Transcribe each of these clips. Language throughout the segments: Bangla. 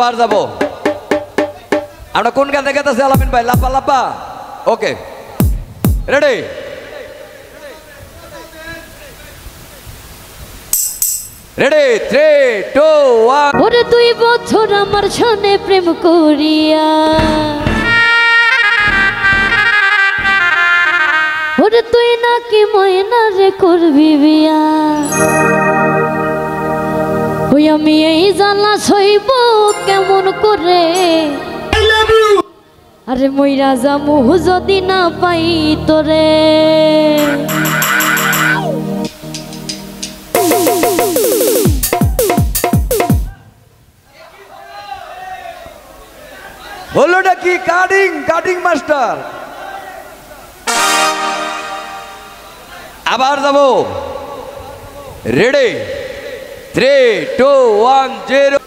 আবার যাব আমরা কোন গান দেখাতেছি আলামিন ভাই লাপা লাপা ওকে রেডি রেডি 3 2 1 ওরে 2 বছর আমার সাথে প্রেম করিয়া ওরে তুই নাকি ময়না রে করবি বিয়া ওই আমি এই জানা সইব কেমন করে আরে মইরা যামু যদি না পাই তোরে হলোটা কি কাটিং কাটিং মাস্টার আবার যাব রেডি 3 2 1 0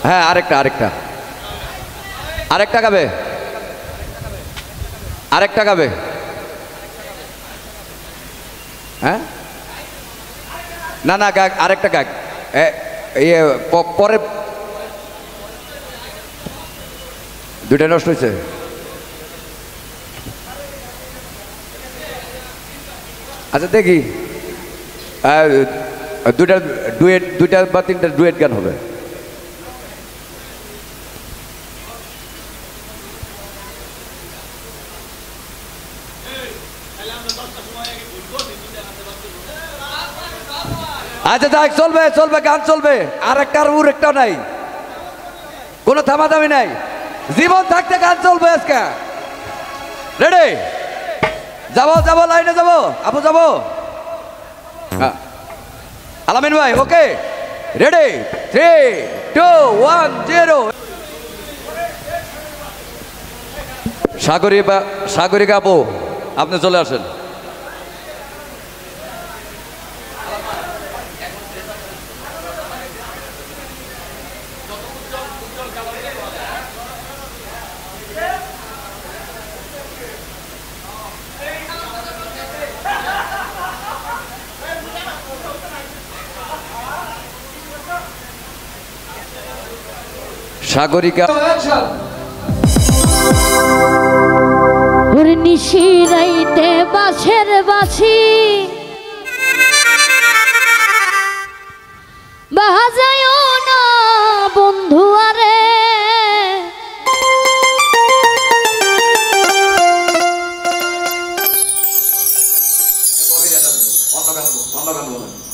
হ্যাঁ আরেকটা আরেকটা আরেকটা গাবে আরেকটা গাবে হ্যাঁ না না গাগ আরেকটা গাগ ইয়ে পরে দুইটা নষ্ট হয়েছে আচ্ছা দেখি দুইটা ডুয়েট দুইটা বা তিনটা ডুয়েট গান হবে আচ্ছা দেখ চলবে চলবে গান চলবে আর একটা উর একটা নাই কোনো থামাথামি নাই জীবন থাকতে গান চলবে আজকে রেডি যাবো যাবো লাইনে যাবো আপু যাবো আলামিন ভাই ওকে রেডি 3 2 1 0 সাগরিকা আপু আপনি চলে আসেন সাগরিকা ওরে নিশি রাইতে বাঁশের বাঁশি বাজায়ও না বন্ধু আরে অন্য গান বলেন